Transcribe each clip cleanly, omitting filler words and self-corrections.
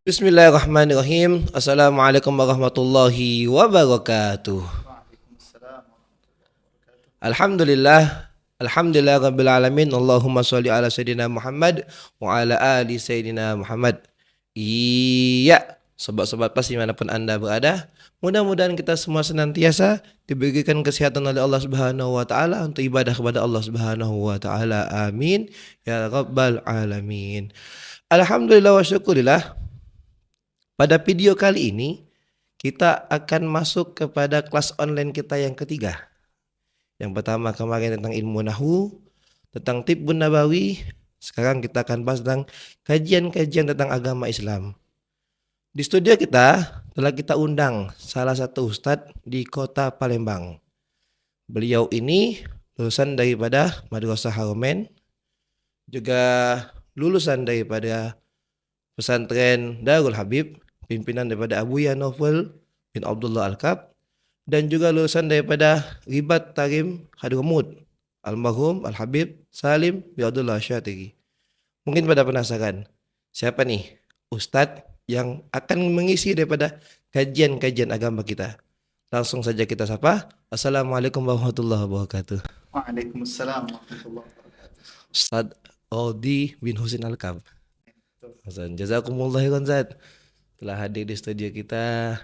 Bismillahirrahmanirrahim. Assalamualaikum warahmatullahi wabarakatuh. Waalaikumsalam warahmatullahi wabarakatuh. Alhamdulillah. Alhamdulillah rabbil alamin. Allahumma sholli ala sayyidina Muhammad wa ala ali sayyidina Muhammad. Iya, sobat-sobat pas dimanapun Anda berada, mudah-mudahan kita semua senantiasa diberikan kesehatan oleh Allah Subhanahu wa taala untuk ibadah kepada Allah Subhanahu wa taala. Amin ya rabbal alamin. Alhamdulillah wa syukurillah. Pada video kali ini kita akan masuk kepada kelas online kita yang ketiga. Yang pertama kemarin tentang ilmu nahwu, tentang tibbun nabawi. Sekarang kita akan bahas tentang kajian-kajian tentang agama Islam. Di studio kita telah kita undang salah satu ustadz di kota Palembang. Beliau ini lulusan daripada Madrasah Haromen, juga lulusan daripada pesantren Darul Habib, pimpinan daripada Abuya Novel bin Abdullah Al-Kab, dan juga lulusan daripada Ribat Tarim Hadramut, almarhum Al-Habib Salim bin Abdullah Syatiri. Mungkin pada penasaran, siapa nih Ustadz yang akan mengisi daripada kajian-kajian agama kita? Langsung saja kita sapa. Assalamualaikum warahmatullahi wabarakatuh. Waalaikumsalam warahmatullahi wabarakatuh. Ustadz Odi bin Husin Al-Kab. Betul. Hasan, jazakumullah khairan Zat. Telah hadir di studio kita.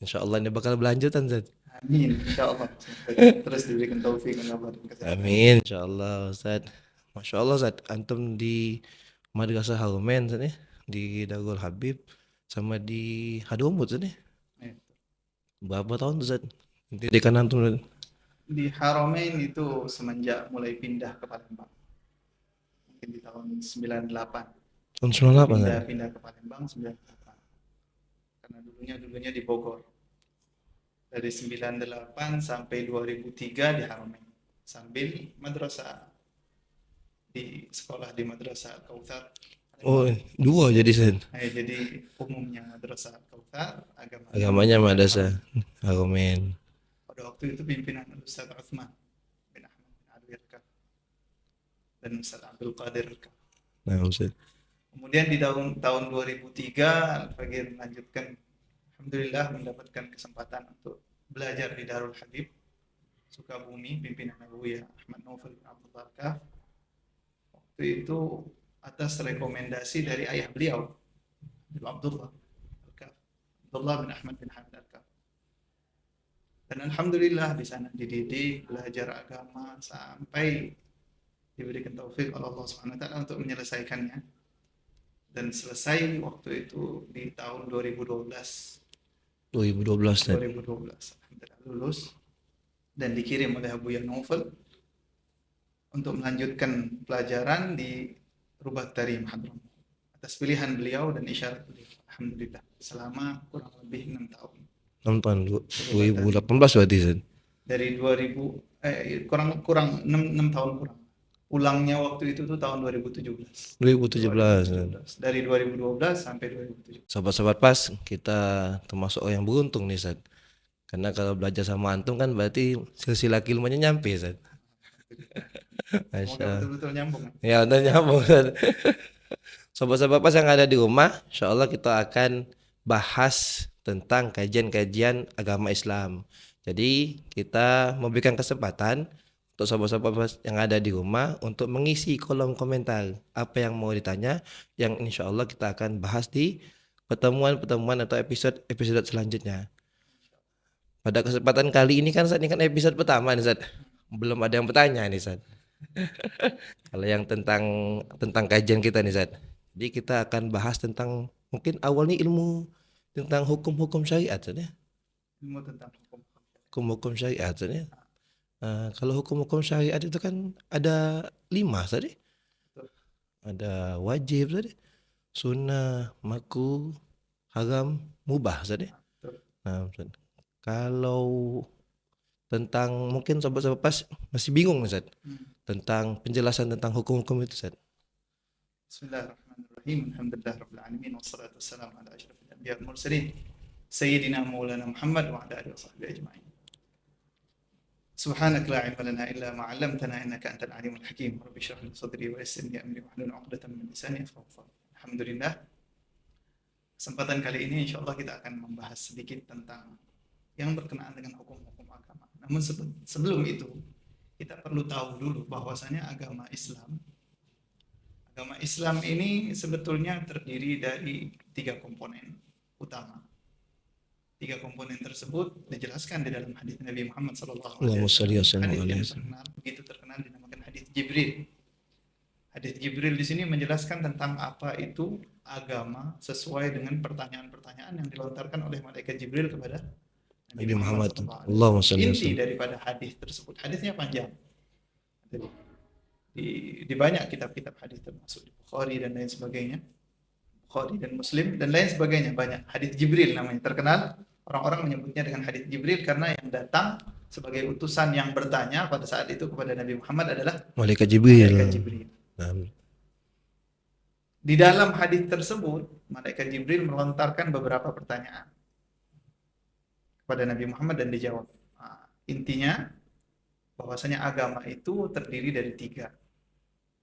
Insya Allah ini bakal berlanjutan Zat. Amin, insyaallah. Semoga terus diberikan taufik dan kesehatan. Amin. Insya Allah Zat. Masya Allah Zat. Antum di Madrasah Haromen Zat ya. Di Darul Habib sama di Hadramut Zat ya. Ya. Berapa tahun tuh Zat? Di kanan antum Zat? Di Haramain itu semenjak mulai pindah ke Palembang. Mungkin di tahun 98. Tahun 98 Zat. Pindah ke Palembang 98. Karena dulunya di Bogor. Dari 98 sampai 2003 di Haramain. Sambil madrasah di sekolah di Madrasah Al-Kautsar. Oh, dua jadi Zat. Jadi umumnya Madrasah Al-Kautsar, Agamanya Madrasah Haromen. Pada waktu itu pimpinan Ustaz Utsman bin Ahmad bin Ali Rkaf dan Ustaz Abdul Qadir Rkaf. Nah, Ustaz. Kemudian di tahun 2003 Al-Faqih melanjutkan, alhamdulillah mendapatkan kesempatan untuk belajar di Darul Habib Sukabumi, pimpinan Abuya Ahmad Novel bin Abdullah Rkaf. Waktu itu atas rekomendasi dari ayah beliau, Abdullah Rkaf, Abdullah bin Ahmad bin Hamid Rkaf. Dan alhamdulillah di sana dididik, belajar agama sampai diberikan taufik oleh Allah Subhanahu wa taala untuk menyelesaikannya. Dan selesai waktu itu di tahun 2012. 2012 Zat. Alhamdulillah lulus dan dikirim oleh Abuya Novel untuk melanjutkan pelajaran di Rubat Tarim Hadramut atas pilihan beliau dan isyarat beliau. Alhamdulillah selama kurang lebih 6 tahun. 6 tahun 2018 berarti Zat. Dari 2000 kurang 6 tahun kurang. Ulangnya waktu itu tuh tahun 2017. 2017. Dari 2012 sampai 2017. Sobat-sobat pas, kita termasuk orang yang beruntung nih Zat. Karena kalau belajar sama antum kan berarti silsilah ilmunya nyampe Zat. Semoga betul-betul nyambung. Ya udah nyambung Zat. Sobat-sobat pas yang ada di rumah, insya Allah kita akan bahas tentang kajian-kajian agama Islam. Jadi kita memberikan kesempatan untuk sobat-sobat yang ada di rumah untuk mengisi kolom komentar apa yang mau ditanya, yang insya Allah kita akan bahas di pertemuan-pertemuan atau episode selanjutnya. Pada kesempatan kali ini kan Zat, ini kan episode pertama nih Zat. Belum ada yang bertanya nih Zat. Kalau yang tentang kajian kita nih Zat. Jadi kita akan bahas tentang mungkin awalnya ilmu tentang hukum-hukum syariat Zat ya. Ilmu tentang Hukum-hukum syariat Zat ya. Kalau hukum-hukum syariat itu kan ada 5 tadi. Ada wajib tadi, sunnah, makruh, haram, mubah tadi. Nah, kalau tentang mungkin sobat-sobat pas masih bingung Ustaz tentang penjelasan tentang hukum-hukum itu Ustaz. Bismillahirrahmanirrahim. Alhamdulillahirabbil alamin wassalatu wassalamu ala asyrafil anbiya'i wal mursalin sayyidina maulana Muhammad wa ala alihi washabbihi ajma'in. سبحانك لا علم لنا إلا ما علمتنا إنك أنت العليم الحكيم رب اشرح لي صدري ويسر لي أمري واحلل عقدة من لساني يفقهوا قولي. Alhamdulillah Kesempatan kali ini insya Allah kita akan membahas sedikit tentang yang berkenaan dengan hukum-hukum agama. Namun sebelum itu, kita perlu tahu dulu bahwasanya agama Islam ini sebetulnya terdiri dari 3 komponen utama. 3 komponen tersebut dijelaskan di dalam hadis Nabi Muhammad SAW. Allahumma shalli wa sallim Hadis yang alaihi. terkenal, begitu terkenal dinamakan hadis Jibril. Hadis Jibril di sini menjelaskan tentang apa itu agama sesuai dengan pertanyaan-pertanyaan yang dilontarkan oleh malaikat Jibril kepada Nabi Muhammad. SAW. Allahumma shalli wa Inti sallim. daripada hadis tersebut, hadisnya panjang. Di banyak kitab-kitab hadis termasuk di Bukhari dan lain sebagainya. Bukhari dan Muslim dan lain sebagainya, banyak. Hadis Jibril namanya, terkenal. Orang-orang menyebutnya dengan hadis Jibril karena yang datang sebagai utusan yang bertanya pada saat itu kepada Nabi Muhammad adalah Malaikat Jibril. malaikat Jibril. Di dalam hadis tersebut, malaikat Jibril melontarkan beberapa pertanyaan kepada Nabi Muhammad dan dijawab. Nah, intinya bahwasanya agama itu terdiri dari 3.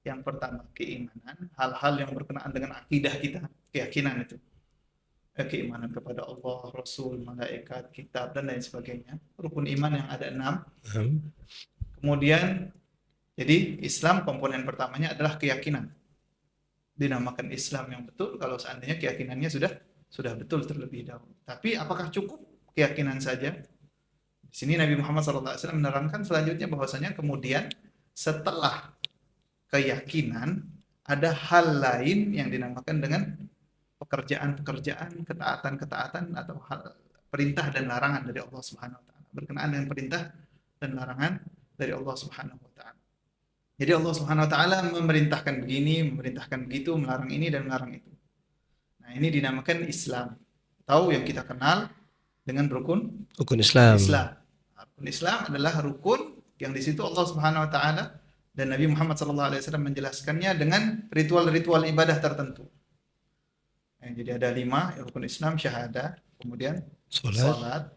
Yang pertama keimanan, hal-hal yang berkenaan dengan akidah kita, keyakinan itu. Keimanan kepada Allah, Rasul, malaikat, kitab dan lain sebagainya. Rukun iman yang ada 6. Kemudian jadi Islam komponen pertamanya adalah keyakinan. Dinamakan Islam yang betul kalau seandainya keyakinannya sudah betul terlebih dahulu. Tapi apakah cukup keyakinan saja? Di sini Nabi Muhammad SAW menerangkan selanjutnya bahwasanya kemudian setelah keyakinan ada hal lain yang dinamakan dengan pekerjaan-pekerjaan, ketaatan-ketaatan atau hal perintah dan larangan dari Allah Subhanahu wa taala. Berkenaan dengan perintah dan larangan dari Allah Subhanahu wa taala. Jadi Allah Subhanahu wa taala memerintahkan begini, memerintahkan begitu, melarang ini dan melarang itu. Nah, ini dinamakan Islam. Atau yang kita kenal dengan rukun Islam. Nah, rukun Islam adalah rukun yang di situ Allah Subhanahu wa taala dan Nabi Muhammad SAW menjelaskannya dengan ritual-ritual ibadah tertentu. Jadi ada 5 rukun Islam, syahadah, kemudian salat,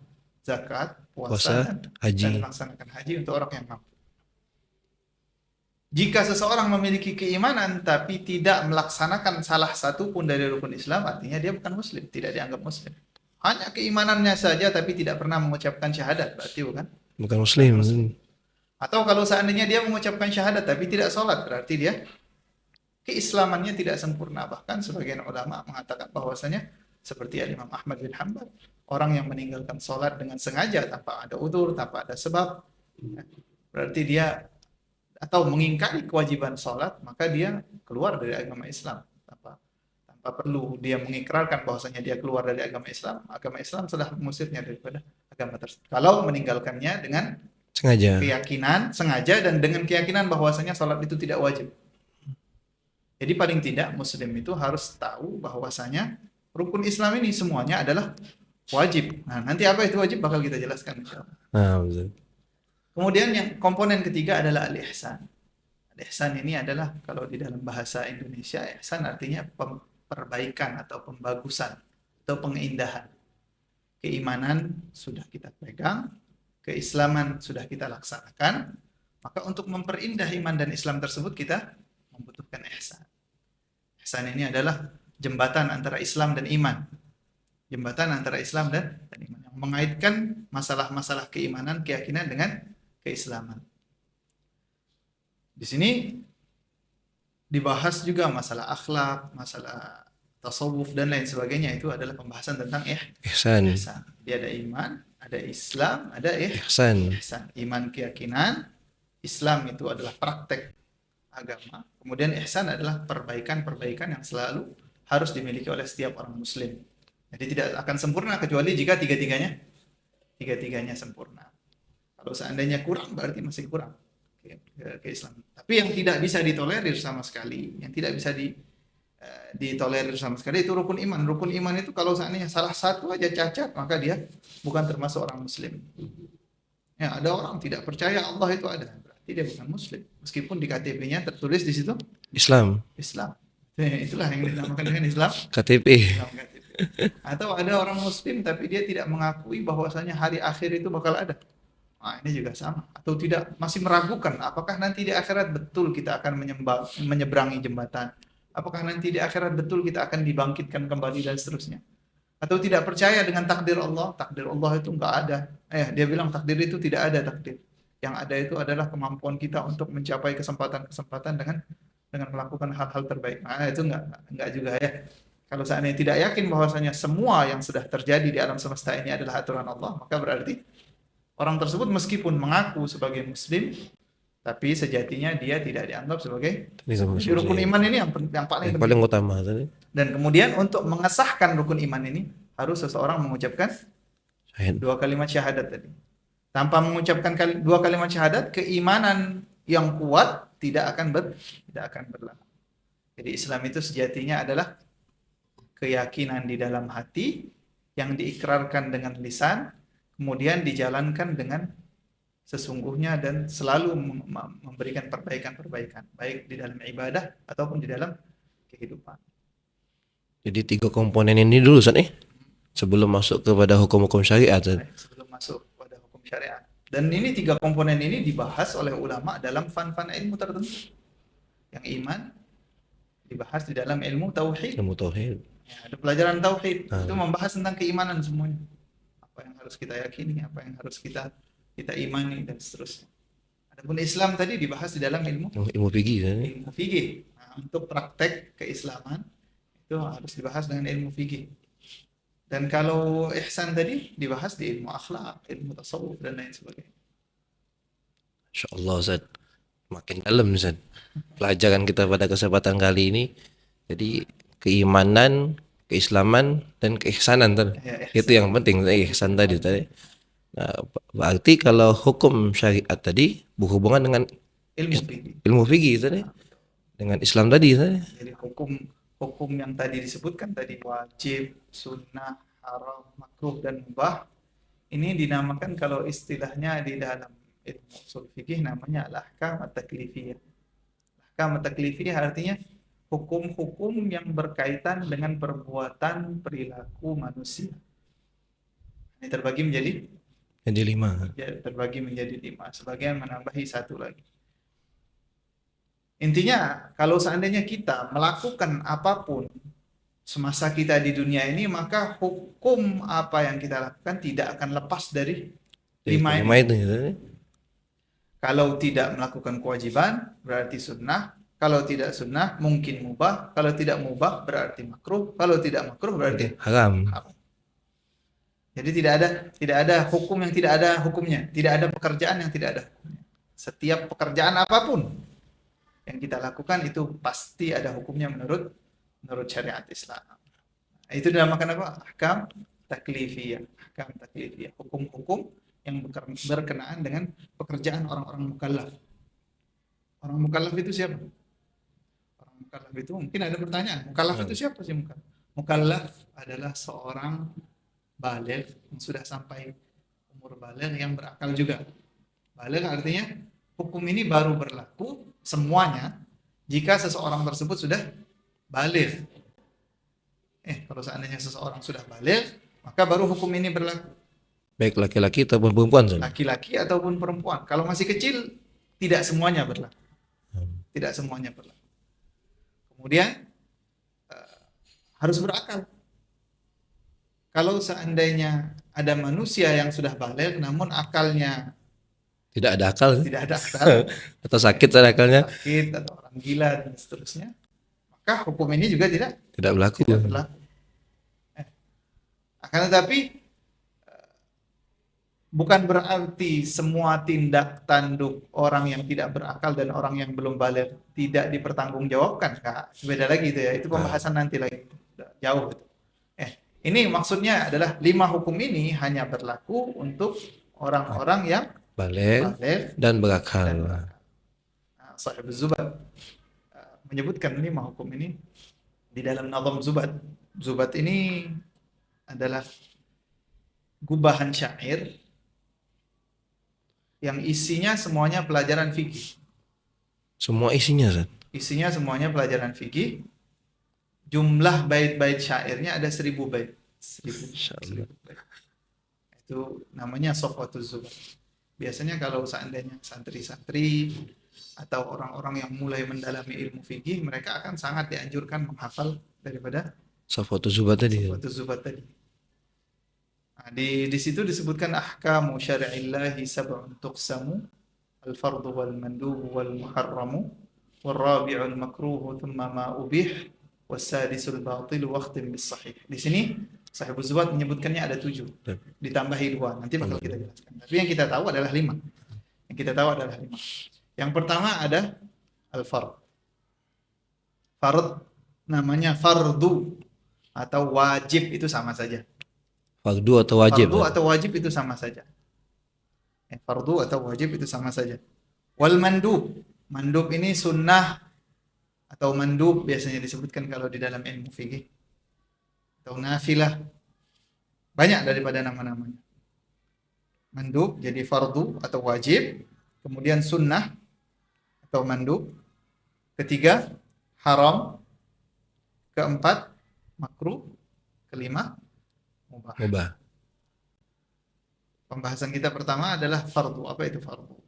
zakat, puasa, dan haji. melaksanakan haji untuk orang yang mampu. Jika seseorang memiliki keimanan tapi tidak melaksanakan salah satu pun dari rukun Islam, artinya dia bukan muslim, tidak dianggap muslim. Hanya keimanannya saja tapi tidak pernah mengucapkan syahadat, berarti Bukan muslim. Atau kalau seandainya dia mengucapkan syahadat tapi tidak sholat, berarti dia keislamannya tidak sempurna. Bahkan sebagian ulama mengatakan bahwasanya seperti Imam Ahmad bin Hanbal, orang yang meninggalkan sholat dengan sengaja tanpa ada udzur, tanpa ada sebab, berarti dia atau mengingkari kewajiban sholat, maka dia keluar dari agama Islam tanpa perlu dia mengikrarkan bahwasanya dia keluar dari agama Islam. Agama Islam sudah mengusirnya daripada agama tersebut kalau meninggalkannya dengan keyakinan sengaja dan dengan keyakinan bahwasanya sholat itu tidak wajib. Jadi paling tidak muslim itu harus tahu bahwasanya rukun Islam ini semuanya adalah wajib. Nah, nanti apa itu wajib bakal kita jelaskan insyaallah. Kemudian yang komponen ketiga adalah al-ihsan. Al-ihsan ini adalah kalau di dalam bahasa Indonesia, ihsan artinya perbaikan atau pembagusan atau pengindahan. Keimanan sudah kita pegang, keislaman sudah kita laksanakan, maka untuk memperindah iman dan Islam tersebut kita membutuhkan ihsan. Ihsan ini adalah jembatan antara Islam dan iman. Jembatan antara Islam dan iman yang mengaitkan masalah-masalah keimanan, keyakinan dengan keislaman. Di sini dibahas juga masalah akhlak, masalah tasawuf dan lain sebagainya. Itu adalah pembahasan tentang ihsan. Dia ada iman, ada Islam, ada ihsan. Iman keyakinan, Islam itu adalah praktek agama. Kemudian ihsan adalah perbaikan-perbaikan yang selalu harus dimiliki oleh setiap orang muslim. Jadi tidak akan sempurna kecuali jika tiga-tiganya sempurna. Kalau seandainya kurang berarti masih kurang ke Islam. Tapi yang tidak bisa ditolerir sama sekali, yang tidak bisa ditolerir sama sekali itu rukun iman. Rukun iman itu kalau seandainya salah satu aja cacat, maka dia bukan termasuk orang muslim. Ya, ada orang tidak percaya Allah itu ada, berarti dia bukan muslim. Meskipun di KTP-nya tertulis di situ Islam. Itulah yang dinamakan dengan Islam KTP. Atau ada orang muslim tapi dia tidak mengakui bahwasanya hari akhir itu bakal ada. Nah, ini juga sama. Atau tidak, masih meragukan apakah nanti di akhirat betul kita akan menyeberangi jembatan, Apakah nanti di akhirat betul kita akan dibangkitkan kembali dan seterusnya? Atau tidak percaya dengan takdir Allah itu enggak ada. Dia bilang takdir itu tidak ada takdir. Yang ada itu adalah kemampuan kita untuk mencapai kesempatan-kesempatan dengan melakukan hal-hal terbaik. Nah, itu enggak juga ya. Kalau seandainya tidak yakin bahwasanya semua yang sudah terjadi di alam semesta ini adalah aturan Allah, maka berarti orang tersebut meskipun mengaku sebagai muslim, tapi sejatinya dia tidak dianggap sebagai jadi rukun iman ini yang paling Yang penting. paling utama tadi. Dan kemudian untuk mengesahkan rukun iman ini harus seseorang mengucapkan Syahid. 2 kalimat syahadat tadi. Tanpa mengucapkan 2 kalimat syahadat, keimanan yang kuat tidak akan berlaku. Jadi Islam itu sejatinya adalah keyakinan di dalam hati yang diikrarkan dengan lisan, kemudian dijalankan dengan sesungguhnya dan selalu memberikan perbaikan-perbaikan, baik di dalam ibadah ataupun di dalam kehidupan. Jadi 3 komponen ini dulu Ustaz sebelum masuk kepada hukum-hukum syariat. Baik, sebelum masuk pada hukum syariat. Dan ini 3 komponen ini dibahas oleh ulama dalam fan-fan ilmu tertentu. Yang iman dibahas di dalam ilmu tauhid. Ilmu tauhid. Ya, ada pelajaran tauhid itu membahas tentang keimanan semuanya. Apa yang harus kita yakini, apa yang harus kita imani dan seterusnya. Adapun Islam tadi dibahas di dalam ilmu fikih ilmu fikih. Nah, untuk praktek keislaman itu harus dibahas dengan ilmu fikih. Dan kalau ihsan tadi dibahas di ilmu akhlak, ilmu tasawuf dan lain sebagainya. Insyaallah Ustaz. Makin dalam Ustaz. Pelajaran kita pada kesempatan kali ini. Jadi keimanan, keislaman dan keihsanan tadi. Ya, Itu yang penting ihsan tadi. Nah, berarti kalau hukum syariat tadi berhubungan dengan ilmu fikih fikih. tadi. Dengan Islam tadi. Jadi hukum yang tadi disebutkan tadi wajib, sunnah, haram, makruh dan mubah ini dinamakan kalau istilahnya di dalam ilmu usul fikih namanya al-ahkam at-taklifiyah. Ahkam at-taklifiyah artinya hukum-hukum yang berkaitan dengan perbuatan perilaku manusia. Ini terbagi menjadi 5. terbagi menjadi 5. Sebagian menambahi 1 lagi. Intinya, kalau seandainya kita melakukan apapun semasa kita di dunia ini, maka hukum apa yang kita lakukan tidak akan lepas dari 5 itu. Kalau tidak melakukan kewajiban, berarti sunnah. Kalau tidak sunnah, mungkin mubah. Kalau tidak mubah, berarti makruh. Kalau tidak makruh, berarti haram. Jadi tidak ada hukum yang tidak ada hukumnya. Tidak ada pekerjaan yang tidak ada hukumnya. Setiap pekerjaan apapun yang kita lakukan itu pasti ada hukumnya menurut syariat Islam. Itu dinamakan apa? Ahkam taklifiyah. Ahkam taklifiyah. Hukum-hukum yang berkenaan dengan pekerjaan orang-orang mukallaf. Orang mukallaf itu siapa? Orang mukallaf itu mungkin ada pertanyaan. Mukallaf itu siapa sih mukallaf? Mukallaf adalah seorang baligh yang sudah sampai umur baligh yang berakal juga. Baligh artinya hukum ini baru berlaku semuanya jika seseorang tersebut sudah baligh. Kalau seandainya seseorang sudah baligh, maka baru hukum ini berlaku. Baik laki-laki ataupun perempuan. Laki-laki ataupun perempuan. Kalau masih kecil, tidak semuanya berlaku. Tidak semuanya berlaku. Kemudian harus berakal. Kalau seandainya ada manusia yang sudah baligh namun akalnya tidak ada akal atau sakit akalnya, atau orang gila dan seterusnya, maka hukum ini juga tidak berlaku. Akan tetapi bukan berarti semua tindak tanduk orang yang tidak berakal dan orang yang belum baligh tidak dipertanggungjawabkan. Beda lagi itu ya. Itu pembahasan nanti lagi. Jauh itu. Ini maksudnya adalah 5 hukum ini hanya berlaku untuk orang-orang yang baligh dan berakal. Sahib Zubat menyebutkan 5 hukum ini di dalam nazam Zubat. Zubat ini adalah gubahan syair yang isinya semuanya pelajaran fikih. Semua isinya, Zat? Isinya semuanya pelajaran fikih. Jumlah bait-bait syairnya ada 1000 bait. 1000 bait. Itu namanya Sofwatuz Zubat. Biasanya kalau seandainya santri-santri atau orang-orang yang mulai mendalami ilmu fikih, mereka akan sangat dianjurkan menghafal daripada Safatul Zubat tadi. Safatul Zubat tadi. Nah, di situ disebutkan ahkamu syar'illahi sab'un tuqsamu al-fardu wal mandubu wal muharramu wal rabi'ul makruhu thumma ma ubih wasadisul batil waqtim bis sahih. Di sini Sahibul Zubat menyebutkannya ada 7, ditambahi 2. Nanti bakal kita jelaskan. Tapi yang kita tahu adalah 5. Yang kita tahu adalah 5. Yang pertama ada al-fard. Fard namanya fardu atau wajib, itu sama saja. Fardu atau wajib? Fardu atau wajib itu sama saja. Fardu atau wajib itu sama saja. Wal mandub. Mandub ini sunnah atau mandub biasanya disebutkan kalau di dalam ilmu fikih. Atau nafilah. Banyak daripada nama-namanya. Mandub jadi fardu atau wajib. Kemudian sunnah atau mandub. Ketiga, haram. Keempat, makruh. Kelima, mubah. Pembahasan kita pertama adalah fardu. Apa itu fardu?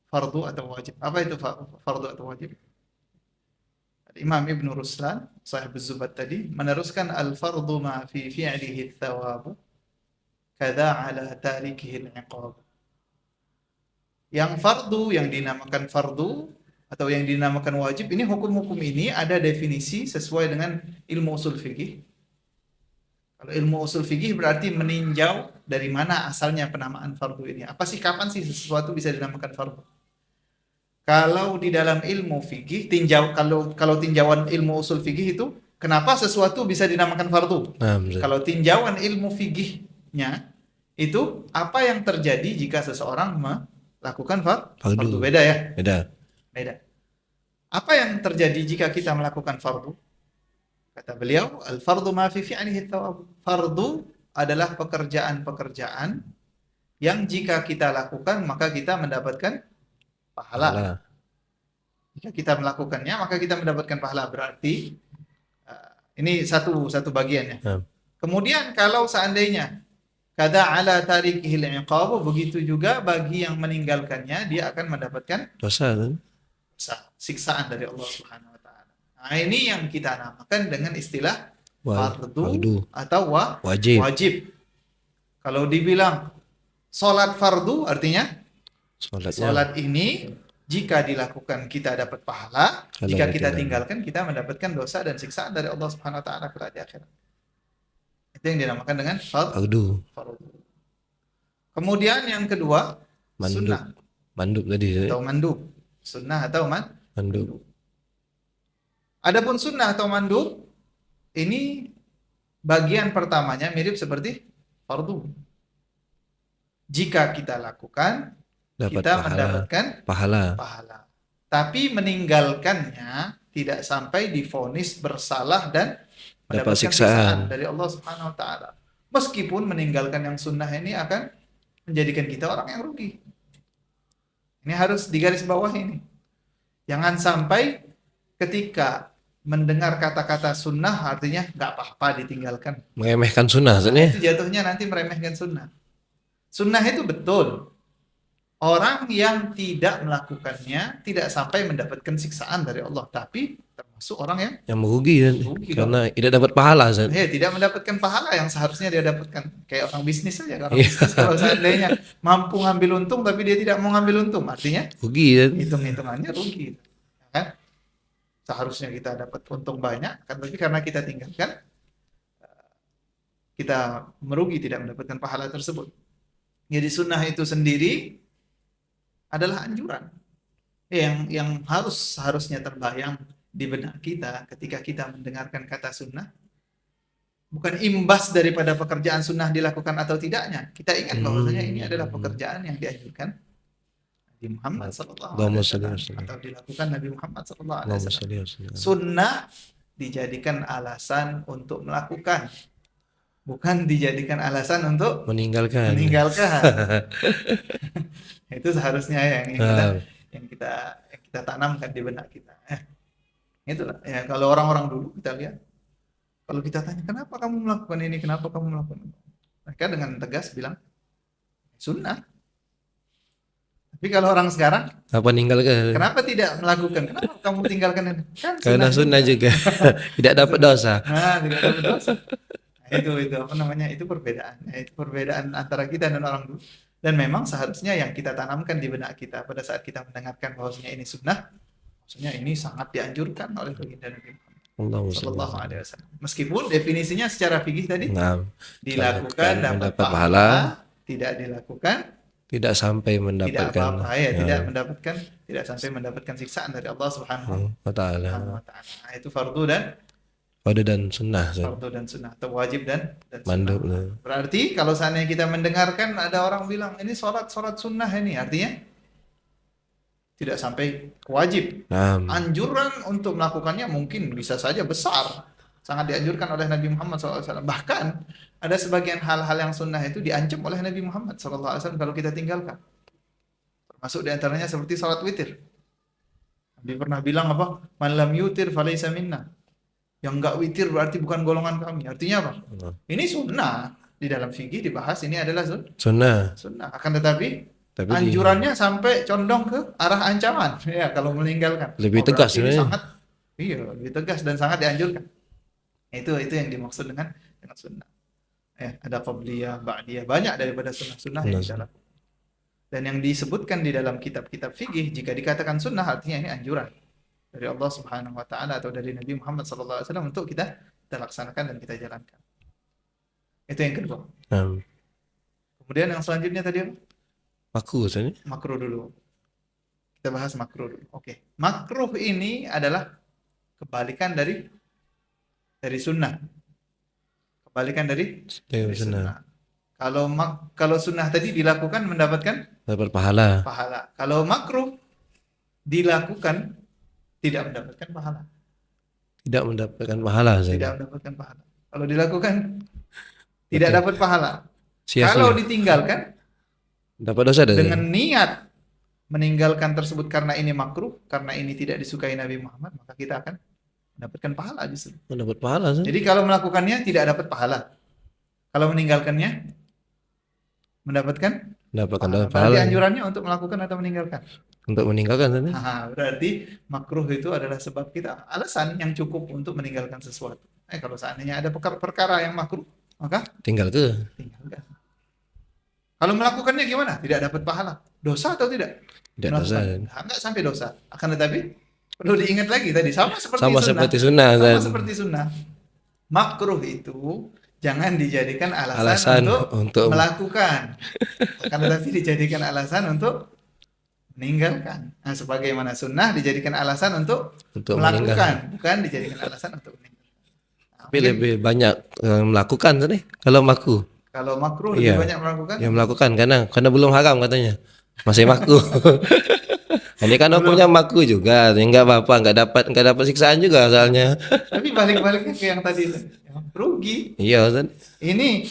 Fardu atau wajib. Apa itu fardu atau wajib? Imam Ibn Ruslan, sahib Zubat tadi, meneruskan al-fardu ma fi fi'lihi thawabu kada ala tarikihi al-iqab. Yang fardu, yang dinamakan fardu atau yang dinamakan wajib, ini hukum-hukum ini ada definisi sesuai dengan ilmu usul fikih. Kalau ilmu usul fikih berarti meninjau dari mana asalnya penamaan fardu ini. Apa sih, kapan sih sesuatu bisa dinamakan fardu? Kalau di dalam ilmu fikih, kalau tinjauan ilmu usul fikih itu, kenapa sesuatu bisa dinamakan fardu? Kalau tinjauan ilmu fikihnya itu, apa yang terjadi jika seseorang melakukan fardu? Beda ya? Beda. Apa yang terjadi jika kita melakukan fardu? Kata beliau, al-fardu ma fi fi'lihi thawab. Fardu adalah pekerjaan-pekerjaan yang jika kita lakukan maka kita mendapatkan pahala. Jika kita melakukannya maka kita mendapatkan pahala. Berarti ini satu bagiannya. Kemudian kalau seandainya kada ala tarikihil iqab, begitu juga bagi yang meninggalkannya dia akan mendapatkan dosa, siksaan dari Allah Subhanahu wa taala. Nah, ini yang kita namakan dengan istilah fardu atau wajib. Kalau dibilang salat fardu artinya salat ini jika dilakukan kita dapat pahala, jika kita tinggalkan kita mendapatkan dosa dan siksaan dari Allah Subhanahu wa taala kelak di akhirat. Itu yang dinamakan dengan fardu. Kemudian yang kedua, sunnah. Mandub tadi. Atau mandub. Sunnah atau mandub. Adapun sunnah atau mandub ini bagian pertamanya mirip seperti fardu. Jika kita lakukan kita mendapatkan pahala. Tapi meninggalkannya tidak sampai divonis bersalah dan mendapatkan siksaan dari Allah Subhanahu wa taala. Meskipun meninggalkan yang sunnah ini akan menjadikan kita orang yang rugi. Ini harus digarisbawahi ini. Jangan sampai ketika mendengar kata-kata sunnah artinya nggak apa-apa ditinggalkan. Meremehkan sunnah. Itu jatuhnya nanti meremehkan sunnah. Sunnah itu betul. Orang yang tidak melakukannya tidak sampai mendapatkan siksaan dari Allah, tapi termasuk orang yang merugi karena tidak dapat pahala. Tidak mendapatkan pahala yang seharusnya dia dapatkan. Kayak orang bisnis saja. Orang bisnis kalau seandainya mampu ngambil untung tapi dia tidak mau ngambil untung, artinya rugi. Hitung-hitungannya rugi. Kan? Seharusnya kita dapat untung banyak, kan? Tapi karena kita tinggalkan, kita merugi, tidak mendapatkan pahala tersebut. Jadi sunnah itu sendiri adalah anjuran yang harusnya terbayang di benak kita ketika kita mendengarkan kata sunnah. Bukan imbas daripada pekerjaan sunnah dilakukan atau tidaknya. Kita ingat bahwasanya ini adalah pekerjaan yang dianjurkan Nabi Muhammad SAW atau dilakukan Nabi Muhammad SAW. Sunnah dijadikan alasan untuk melakukan, bukan dijadikan alasan untuk meninggalkan. Itu seharusnya yang kita tanamkan di benak kita. Itulah ya, kalau orang-orang dulu kita lihat, kalau kita tanya kenapa kamu melakukan ini, kenapa kamu melakukan ini, mereka dengan tegas bilang sunnah. Tapi kalau orang sekarang, Apa ninggalkan? kenapa tidak melakukan? Kenapa kamu tinggalkan ini? Kan Karena sunnah juga. Tidak dapat Sunnah. dosa. Nah, tidak dapat dosa. Nah, itu apa namanya? Itu perbedaan. Nah, itu perbedaan antara kita dan orang dulu. Dan memang seharusnya yang kita tanamkan di benak kita pada saat kita mendengarkan bahwasanya ini sunnah, maksudnya ini sangat dianjurkan oleh baginda Nabi Muhammad Allahumma sholli Sallallahu alaihi Alaihi wasallam. Wasallam. Meskipun definisinya secara fikih tadi Nah, dilakukan dapat mendapat pahala, pahala, tidak dilakukan tidak sampai tidak mendapatkan apa-apa ya, tidak sampai mendapatkan siksaan dari Allah Subhanahu wa ta'ala. wa taala. Nah, itu fardu dan Fardu dan sunnah. sunnah atau wajib dan Mandub. sunnah. Berarti kalau seandainya kita mendengarkan ada orang bilang ini sholat sunnah ini, artinya tidak sampai wajib. Nah, Anjuran untuk melakukannya mungkin bisa saja besar, sangat dianjurkan oleh Nabi Muhammad SAW. Bahkan ada sebagian hal-hal yang sunnah itu diancam oleh Nabi Muhammad SAW kalau kita tinggalkan. Termasuk diantaranya seperti sholat witir. Nabi pernah bilang apa? Man lam yutir falaysa minna. Yang enggak witir berarti bukan golongan kami. Artinya apa? Ini sunnah. Di dalam fikih dibahas ini adalah sunnah. Akan tetapi Tapi anjurannya sampai condong ke arah ancaman. Ya, kalau meninggalkan. lebih tegas berarti ini sebenarnya. sangat lebih tegas dan sangat dianjurkan. Itu yang dimaksud dengan sunnah. Ada qabliyah, ba'diyah, banyak daripada sunnah-sunnah yang dalam. Dan yang disebutkan di dalam kitab-kitab fikih jika dikatakan sunnah artinya ini anjuran dari Allah Subhanahu wa taala atau dari Nabi Muhammad sallallahu alaihi wasallam untuk kita laksanakan dan kita jalankan. Itu yang kedua. Kemudian yang selanjutnya tadi apa? Makruh tadi. Makruh dulu. Kita bahas makruh dulu. Oke. Makruh ini adalah kebalikan dari sunnah. Kebalikan dari sunnah. Kalau sunnah tadi dilakukan mendapatkan dapat pahala. Kalau makruh dilakukan tidak mendapatkan pahala. Tidak mendapatkan pahala. Tidak mendapatkan pahala. Kalau dilakukan tidak dapat pahala. Sia-sia. Kalau ditinggalkan dapat dosa dengan niat meninggalkan tersebut karena ini makruh, karena ini tidak disukai Nabi Muhammad, maka kita akan mendapatkan pahala justru. Mendapat pahala. Jadi kalau melakukannya tidak dapat pahala. Kalau meninggalkannya mendapatkan pahala. Berarti anjurannya untuk melakukan atau meninggalkan? Untuk meninggalkan tadi. Berarti makruh itu adalah sebab kita alasan yang cukup untuk meninggalkan sesuatu. Kalau seandainya ada perkara yang makruh, maka tinggalkan. Kalau melakukannya gimana? Tidak dapat pahala. Dosa atau tidak? Tidak dosa. Enggak sampai dosa. Akan tetapi perlu diingat lagi tadi sama seperti sunnah. Sama seperti sunnah. Makruh itu jangan dijadikan alasan untuk melakukan. Akan tetapi dijadikan alasan untuk meninggalkan. Nah, sebagaimana sunnah dijadikan alasan untuk melakukan, bukan dijadikan alasan untuk meninggalkan. Tapi lebih banyak melakukan tadi. Kalau makruh. Kalau makruh lebih banyak melakukan. Yang melakukan karena belum haram katanya. Masih makruh. Ini kan hukumnya makruh juga. Enggak apa-apa, enggak dapat siksaan juga asalnya. Tapi balik-baliknya ke yang tadi rugi. Iya, Ustaz. Ini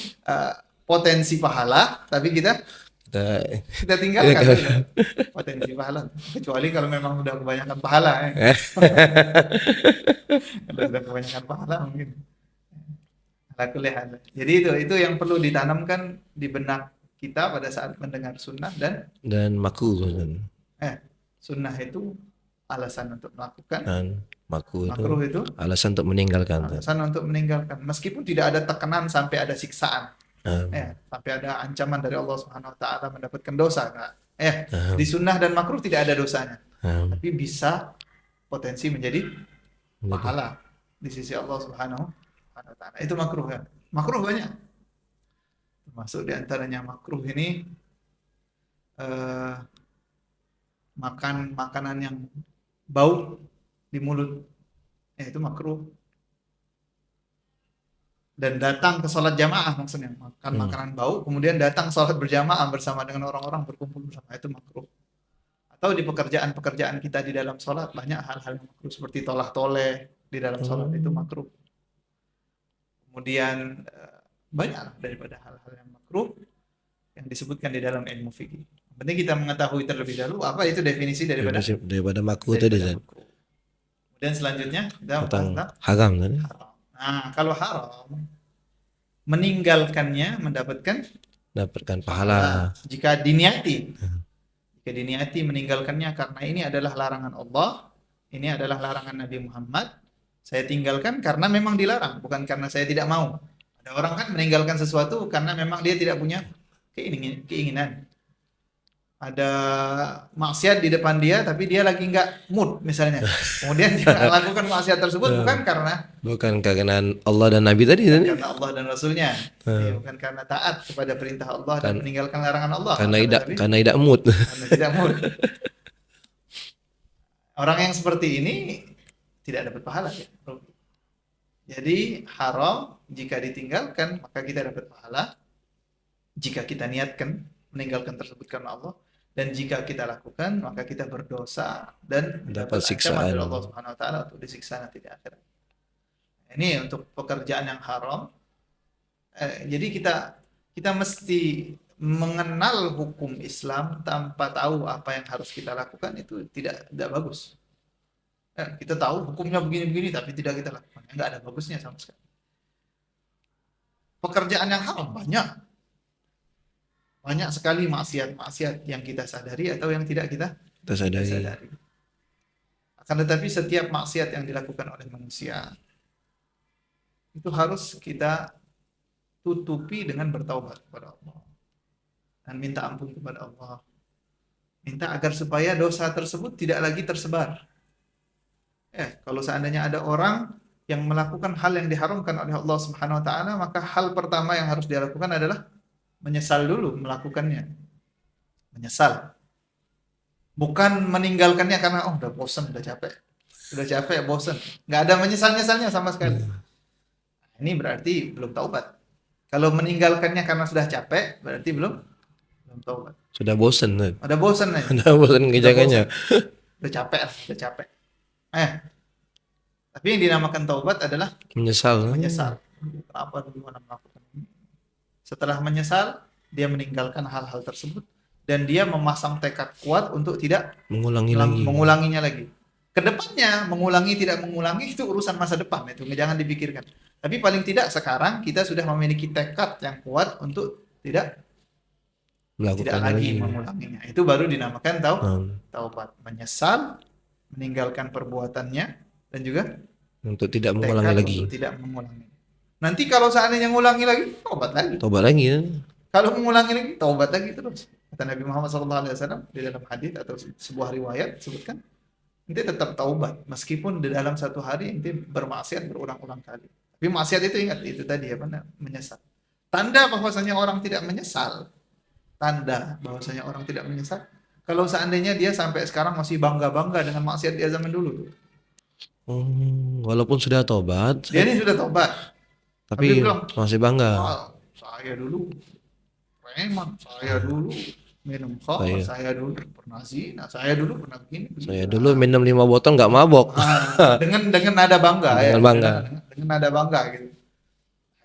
potensi pahala tapi kita tinggalkan potensi pahala. Kecuali kalau memang udah kebanyakan pahala Kalau udah kebanyakan pahala mungkin. Jadi itu yang perlu ditanamkan di benak kita pada saat mendengar sunnah dan makruh. Sunnah itu alasan untuk melakukan, dan makruh itu alasan untuk meninggalkan. Meskipun tidak ada tekanan sampai ada siksaan, sampai ada ancaman dari Allah Subhanahu Wa Taala mendapatkan dosa. Di sunnah dan makruh tidak ada dosanya, tapi bisa potensi menjadi pahala di sisi Allah Subhanahu Wa Taala. Itu makruh kan? Makruh banyak. Termasuk diantaranya makruh ini makan makanan yang bau di mulut, itu makruh. Dan datang ke sholat jamaah, maksudnya makan makanan bau, kemudian datang sholat berjamaah bersama dengan orang-orang berkumpul bersama, itu makruh. Atau di pekerjaan kita di dalam sholat banyak hal-hal yang makruh seperti tolah-toleh di dalam sholat, itu makruh. Kemudian banyak daripada hal-hal yang makruh yang disebutkan di dalam ilmu fikih. Penting kita mengetahui terlebih dahulu apa itu definisi daripada makruh tadi. Kemudian selanjutnya kita tentang haram tadi. Nah, kalau haram meninggalkannya mendapatkan pahala. Jika diniati jika diniati meninggalkannya karena ini adalah larangan Allah, ini adalah larangan Nabi Muhammad, saya tinggalkan karena memang dilarang, bukan karena saya tidak mau. Ada orang kan meninggalkan sesuatu karena memang dia tidak punya keinginan. Ada maksiat di depan dia, tapi dia lagi nggak mood misalnya. Kemudian dia lakukan maksiat tersebut bukan karena Allah dan Nabi tadi kan? karena Allah dan Rasulnya, ya, bukan karena taat kepada perintah Allah dan meninggalkan larangan Allah. Karena tidak mood. Karena tidak mood. Orang yang seperti ini tidak dapat pahala ya. Jadi haram jika ditinggalkan maka kita dapat pahala jika kita niatkan meninggalkan tersebut karena Allah, dan jika kita lakukan maka kita berdosa dan Dapat ancaman siksaan. dari Allah Subhanahu wa taala untuk disiksa nanti di akhirat. Ini untuk pekerjaan yang haram. Jadi kita mesti mengenal hukum Islam tanpa tahu apa yang harus kita lakukan, itu tidak bagus. Kita tahu hukumnya begini-begini tapi tidak kita lakukan, nggak ada bagusnya sama sekali. Pekerjaan yang haram banyak sekali maksiat yang kita sadari atau yang tidak kita sadari. Akan tetapi setiap maksiat yang dilakukan oleh manusia itu harus kita tutupi dengan bertaubat kepada Allah dan minta ampun kepada Allah. Minta agar supaya dosa tersebut tidak lagi tersebar. Kalau seandainya ada orang yang melakukan hal yang diharamkan oleh Allah Subhanahu wa taala, maka hal pertama yang harus dia lakukan adalah menyesal dulu melakukannya. Menyesal. Bukan meninggalkannya karena udah bosan, udah capek, bosan. Nggak ada menyesal-nyesalnya sama sekali. Ini berarti belum taubat. Kalau meninggalkannya karena sudah capek, berarti belum taubat. Sudah bosan. Ada bosan nih. Sudah bosan ngejaganya. Udah capek. Tapi yang dinamakan taubat adalah Menyesal. Kenapa dulu melakukan ini? Setelah menyesal, dia meninggalkan hal-hal tersebut dan dia memasang tekad kuat untuk tidak mengulanginya lagi. Kedepannya tidak mengulangi itu urusan masa depan, itu jangan dipikirkan. Tapi paling tidak sekarang kita sudah memiliki tekad yang kuat untuk tidak lagi mengulanginya. Itu baru dinamakan taubat. Menyesal, meninggalkan perbuatannya, dan juga untuk tidak mengulangi lagi. Nanti kalau seandainya ngulangi lagi, taubat lagi ya. Kalau mengulangi lagi, taubat lagi terus. Kata Nabi Muhammad SAW di dalam hadis atau sebuah riwayat sebutkan, nanti tetap taubat meskipun di dalam satu hari nanti bermaksiat berulang-ulang kali. Tapi maksiat itu ingat itu tadi menyesal. Tanda bahwasanya orang tidak menyesal. Kalau seandainya dia sampai sekarang masih bangga-bangga dengan maksiat dia zaman dulu. Walaupun sudah tobat. Dia ini sudah tobat. Tapi bilang, masih bangga. Saya dulu preman, saya dulu minum khamr, saya dulu pernah zina, saya dulu pernah begini. Saya dulu minum 5 botol nggak mabok. Dengan nada bangga dengan nada bangga gitu.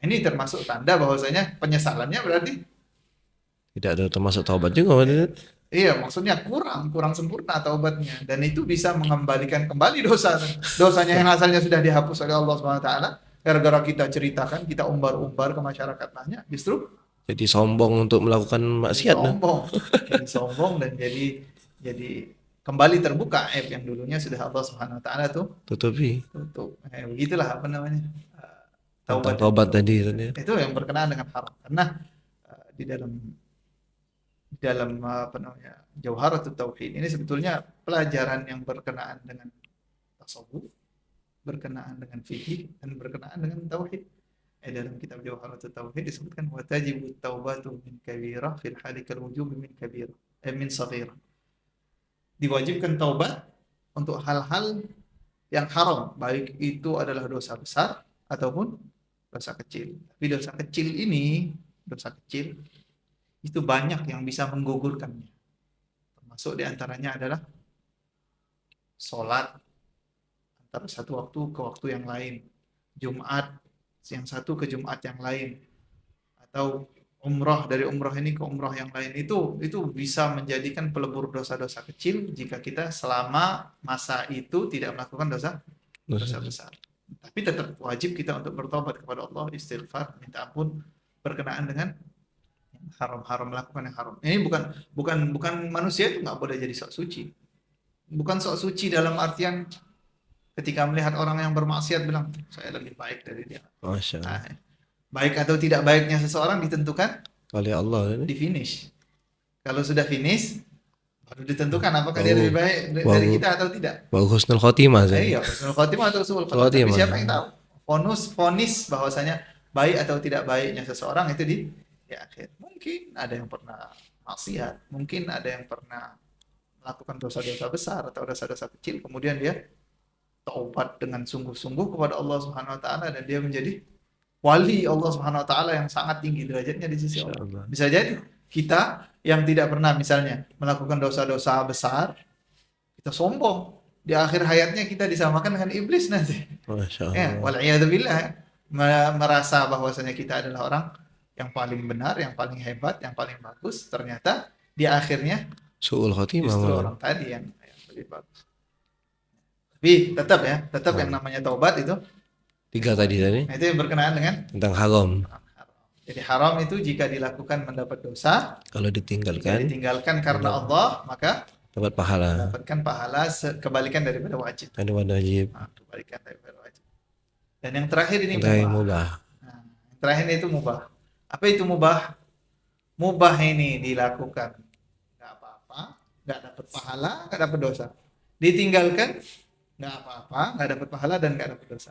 Ini termasuk tanda bahwasanya penyesalannya berarti tidak ada termasuk taubat juga. Iya, maksudnya kurang sempurna taubatnya, dan itu bisa mengembalikan kembali dosanya yang asalnya sudah dihapus oleh Allah Subhanahu wa taala. Gara-gara kita ceritakan, kita umbar-umbar ke masyarakat banyak, justru jadi sombong untuk melakukan maksiat. Jadi sombong dan jadi kembali terbuka aib yang dulunya sudah Allah Subhanahu wa taala tutup. Begitulah taubat tadi. Itu yang berkenaan dengan haram. Karena di dalam Jauharatut Tauhid ini sebetulnya pelajaran yang berkenaan dengan tasawuf, berkenaan dengan fikih, dan berkenaan dengan tauhid. Dalam kitab Jauharatut Tauhid disebutkan wa tajibu taubatu min kabirah fil hali kal wujubi min kabirah min saghirah. Diwajibkan taubat untuk hal-hal yang haram, baik itu adalah dosa besar ataupun dosa kecil. Tapi dosa kecil itu banyak yang bisa menggugurkannya. Termasuk diantaranya adalah sholat antara satu waktu ke waktu yang lain, Jumat yang satu ke Jumat yang lain, atau umrah dari umrah ini ke umrah yang lain, itu bisa menjadikan pelebur dosa-dosa kecil jika kita selama masa itu tidak melakukan dosa besar. Tapi tetap wajib kita untuk bertobat kepada Allah, istighfar, minta ampun berkenaan dengan yang haram melakukan yang haram. Ini bukan manusia itu nggak boleh jadi sok suci. Bukan sok suci dalam artian ketika melihat orang yang bermaksiat bilang saya lebih baik dari dia. Masya Allah. Nah, baik atau tidak baiknya seseorang ditentukan Oleh Allah ini. di finish. Kalau sudah finish baru ditentukan apakah dia Baru- lebih baik dari baru- kita atau tidak. Baru husnul khotimah Ustaz. Iya, husnul khotimah atau suul khotimah. Tapi Khotimah. siapa yang tahu? Vonis bahwasanya baik atau tidak baiknya seseorang itu di akhir. Mungkin ada yang pernah maksiat, mungkin ada yang pernah melakukan dosa-dosa besar atau dosa-dosa kecil, kemudian dia taubat dengan sungguh-sungguh kepada Allah Subhanahu wa taala dan dia menjadi wali Allah Subhanahu wa taala yang sangat tinggi derajatnya di sisi Allah. Insyaallah. Bisa jadi kita yang tidak pernah misalnya melakukan dosa-dosa besar, kita sombong. Di akhir hayatnya kita disamakan dengan iblis nanti. Masya Ya, Allah. wal'iyadzubillah, merasa bahwasanya kita adalah orang yang paling benar, yang paling hebat, yang paling bagus. Ternyata di akhirnya Suul khotimah justru malah. orang tadi yang lebih bagus. Tapi tetap yang namanya taubat itu, 3 tadi. itu yang berkenaan dengan Tentang haram. haram. Jadi haram itu jika dilakukan mendapat dosa, Kalau jika ditinggalkan ditinggalkan karena Allah, maka dapat pahala. mendapatkan pahala kebalikan daripada wajib. Ada wajib. Nah, kebalikan daripada wajib. Dan yang terakhir ini Ada yang mubah. mubah. Nah, yang terakhir itu mubah. Apa itu mubah? Mubah ini dilakukan nggak apa-apa, nggak dapat pahala, nggak dapat dosa. Ditinggalkan nggak apa-apa, nggak dapat pahala dan nggak dapat dosa.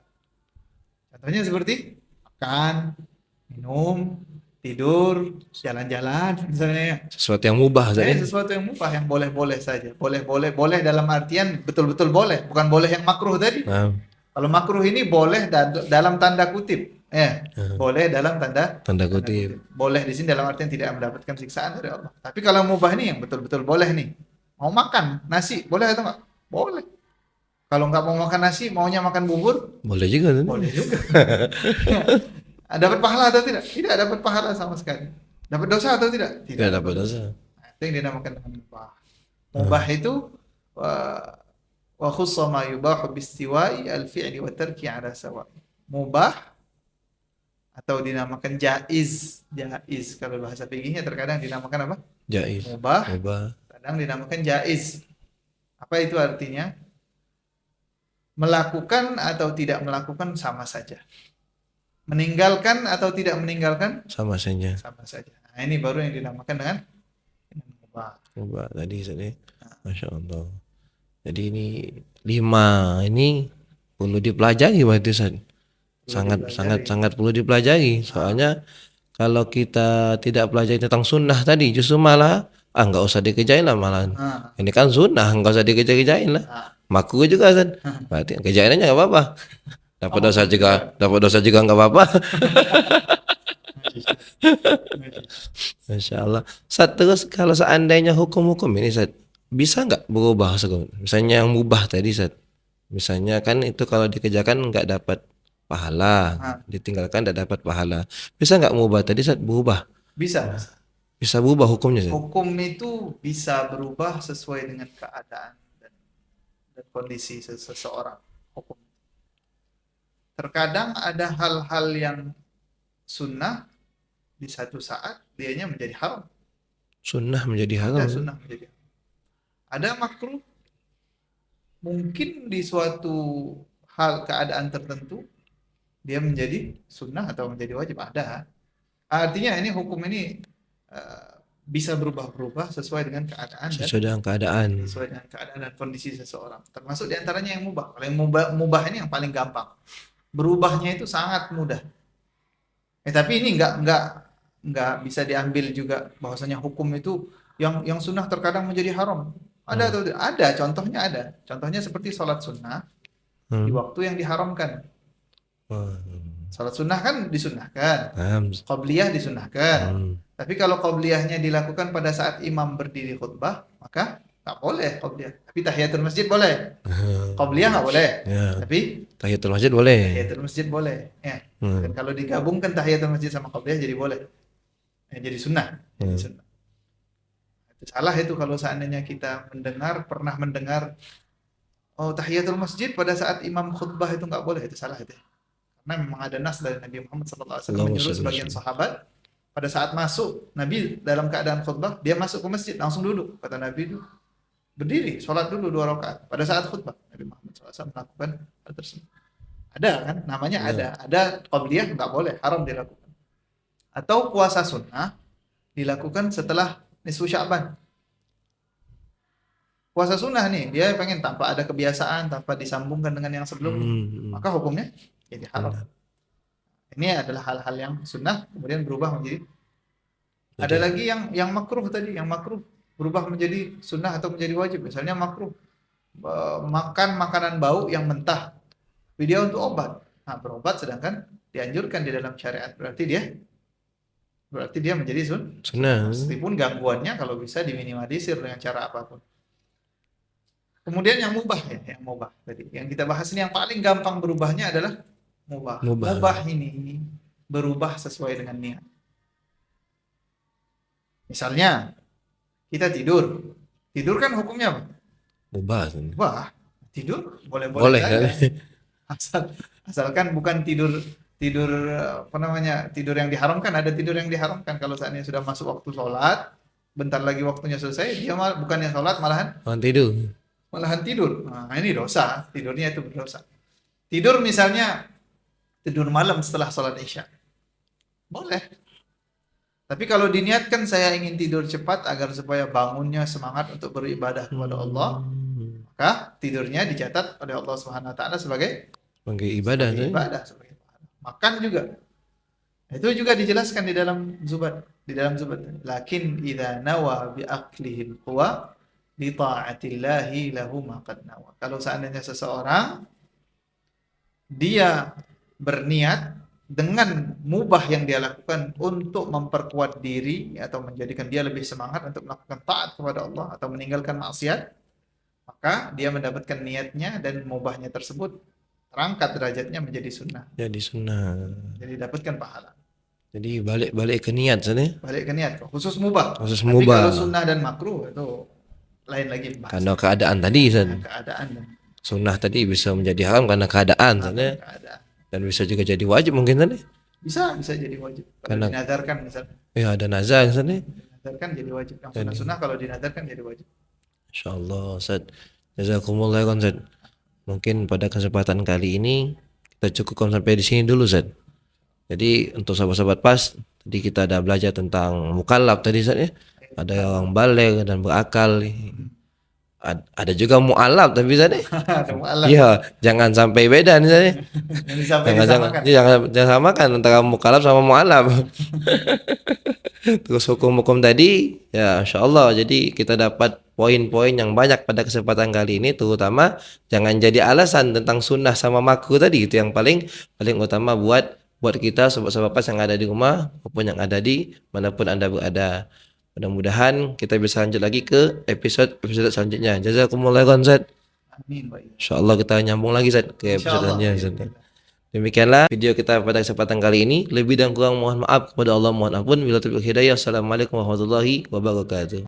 Contohnya seperti makan, minum, tidur, jalan-jalan, misalnya. Sesuatu yang mubah Ustaz, ya. Sesuatu yang mubah yang boleh-boleh saja. Boleh dalam artian betul-betul boleh, bukan boleh yang makruh tadi. Nah, Kalau makruh ini boleh dalam tanda kutip. Boleh dalam tanda kutip. Boleh di sini dalam artian tidak mendapatkan siksaan dari Allah. Tapi kalau mubah ini yang betul-betul boleh nih. Mau makan nasi, boleh atau enggak? Boleh. Kalau nggak mau makan nasi, maunya makan bubur, Boleh juga Ustaz. boleh juga. Dapat pahala atau tidak? Tidak dapat pahala sama sekali. Dapat dosa atau tidak? Tidak dapat dosa. Itu yang dinamakan dengan mubah. Mubah itu wa khussa ma yubahu bistiwa'i al-fi'li wa tarki ala sawa. Mubah atau dinamakan jaiz. Jaiz kalau bahasa fikihnya terkadang dinamakan apa? Jaiz. Mubah, Mubah. kadang dinamakan jaiz. Apa itu artinya? Melakukan atau tidak melakukan sama saja. Meninggalkan atau tidak meninggalkan Sama saja. sama saja. Nah, ini baru yang dinamakan dengan mubah. Mubah tadi Ustaz, ya. Masya Allah. Jadi ini 5 ini perlu dipelajari berarti Ustaz. Sangat perlu dipelajari. Soalnya kalau kita tidak pelajari tentang sunnah tadi justru malah nggak usah dikerjain lah malahan. Nah, Ini kan sunnah nggak usah dikerjain lah. nah. Makruh juga Ustaz. Berarti kerjain aja nggak apa-apa. Dapat dosa juga nggak apa-apa. Masya Allah. Ustaz, terus kalau seandainya hukum-hukum ini Ustaz, bisa nggak berubah Ustaz? Misalnya yang mubah tadi Ustaz. Misalnya kan itu kalau dikerjakan nggak dapat pahala, ditinggalkan nggak dapat pahala. Bisa nggak mubah tadi Ustaz berubah? Bisa. Bisa berubah hukumnya Ustaz? Hukum itu bisa berubah sesuai dengan keadaan dan kondisi seseorang. Hukum. Terkadang ada hal-hal yang sunnah di satu saat dianya menjadi haram. Sunnah menjadi haram. Ada sunnah menjadi haram. Ada makruh mungkin di suatu hal keadaan tertentu dia menjadi sunnah atau menjadi wajib. Ada. Artinya ini hukum ini bisa berubah-berubah sesuai dengan keadaan dan Sesuai dengan keadaan. sesuai dengan keadaan dan kondisi seseorang. Termasuk diantaranya yang mubah. Kalau yang mubah ini yang paling gampang. Berubahnya itu sangat mudah. Tapi ini nggak bisa diambil juga bahwasanya hukum itu yang sunnah terkadang menjadi haram. Ada atau tidak? Ada, contohnya ada. Contohnya seperti sholat sunnah di waktu yang diharamkan. Sholat sunnah kan disunnahkan. Qabliyah disunnahkan. Tapi kalau qabliyahnya dilakukan pada saat imam berdiri khutbah, maka nggak boleh qabliyah. Tapi tahiyatul masjid boleh. Qabliyah nggak boleh. Ya. Tapi Tahiyatul masjid boleh. tahiyatul masjid boleh. Ya. Dan kalau digabungkan tahiyatul masjid sama qabliyah jadi boleh. Jadi sunnah. Jadi sunnah. Itu salah itu kalau seandainya kita pernah mendengar tahiyatul masjid pada saat imam khutbah itu nggak boleh, itu salah itu. Karena memang ada nas dari Nabi Muhammad SAW menyuruh sebagian sahabat Pada saat masuk, Nabi dalam keadaan khutbah, dia masuk ke masjid, langsung duduk. Kata Nabi itu, berdiri, sholat dulu 2 rakaat. Pada saat khutbah, Nabi Muhammad SAW melakukan hal tersebut. Ada kan, namanya Ya. ada qabliyah nggak boleh, haram dilakukan. Atau puasa sunnah dilakukan setelah nisfu Sya'ban. Puasa sunnah nih, dia pengen tanpa ada kebiasaan, tanpa disambungkan dengan yang sebelumnya, maka hukumnya jadi haram. Ini adalah hal-hal yang sunnah kemudian berubah menjadi. Ada Jadi, lagi yang makruh tadi, yang makruh berubah menjadi sunnah atau menjadi wajib. Misalnya makruh makan makanan bau yang mentah, tapi dia untuk obat. Nah, berobat sedangkan dianjurkan di dalam syariat, berarti dia menjadi sunnah. meskipun gangguannya kalau bisa diminimalisir dengan cara apapun. Kemudian yang mubah ya, yang mubah tadi. Yang kita bahas ini yang paling gampang berubahnya adalah mubah. Mubah. Mubah ini berubah sesuai dengan niat. Misalnya kita tidur. Tidur kan hukumnya apa? Mubah. Wah, tidur boleh-boleh Boleh saja. kan? Asalkan bukan tidur apa namanya, tidur yang diharamkan. Ada tidur yang diharamkan kalau saatnya sudah masuk waktu sholat, bentar lagi waktunya selesai, dia bukannya sholat Orang tidur. malahan tidur. Nah, ini dosa, tidurnya itu berdosa. Tidur misalnya tidur malam setelah sholat isya, boleh. Tapi kalau diniatkan saya ingin tidur cepat agar supaya bangunnya semangat untuk beribadah kepada Allah, maka tidurnya dicatat oleh Allah Subhanahu wa taala sebagai ibadah. sebagai ibadah, sebagai pahala. Makan juga. Itu juga dijelaskan di dalam Zubat, Lakin idza nawa bi aqlihi quwa li ta'atillahi lahu ma qad nawa. Kalau seandainya seseorang dia berniat dengan mubah yang dia lakukan untuk memperkuat diri atau menjadikan dia lebih semangat untuk melakukan taat kepada Allah atau meninggalkan maksiat, maka dia mendapatkan niatnya dan mubahnya tersebut terangkat derajatnya menjadi sunnah. Jadi sunnah. Jadi dapatkan pahala. Jadi balik ke niat sana. Balik ke niat, khusus mubah. Khusus Tapi mubah. kalau sunnah dan makruh itu lain lagi bahasa. Karena keadaan tadi san. Keadaan dan Sunnah tadi bisa menjadi haram karena keadaan sana. keadaan. Dan bisa juga jadi wajib mungkin sana. Bisa jadi wajib. Kalau Karena- dinadarkan misalnya. Ya ada nazar sana. Dinadarkan jadi wajib. Yang sunnah-sunnah kalau dinadarkan jadi wajib. Insyaallah Ustaz. Jazakumullah khairan Ustaz. Mungkin pada kesempatan kali ini kita cukupkan sampai di sini dulu Ustaz. Jadi untuk sahabat-sahabat pas, tadi kita ada belajar tentang mukallaf tadi Ustaz ya. Ada yang baligh dan berakal. Ada juga mu'alaf tapi Ustaz ya. Ada mu'alaf. Iya, jangan sampai beda nih Ustaz ya. Yang sampai Jangan disamakan. jangan samakan antara mukallaf sama mu'alaf. Terus hukum-hukum tadi ya insyaallah jadi kita dapat poin-poin yang banyak pada kesempatan kali ini, terutama jangan jadi alasan tentang sunnah sama makruh tadi, itu yang paling utama buat kita sobat-sobat pas yang ada di rumah maupun yang ada di manapun Anda berada. Mudah-mudahan kita bisa lanjut lagi ke episode selanjutnya. Jazakumullah khairan Ustaz. Amin. Baik. Insyaallah kita nyambung lagi Ustaz ke episode Insyaallah. selanjutnya. Demikianlah video kita pada kesempatan kali ini. Lebih dan kurang mohon maaf kepada Allah, mohon ampun. Bila taufiq hidayah. Assalamualaikum warahmatullahi wabarakatuh.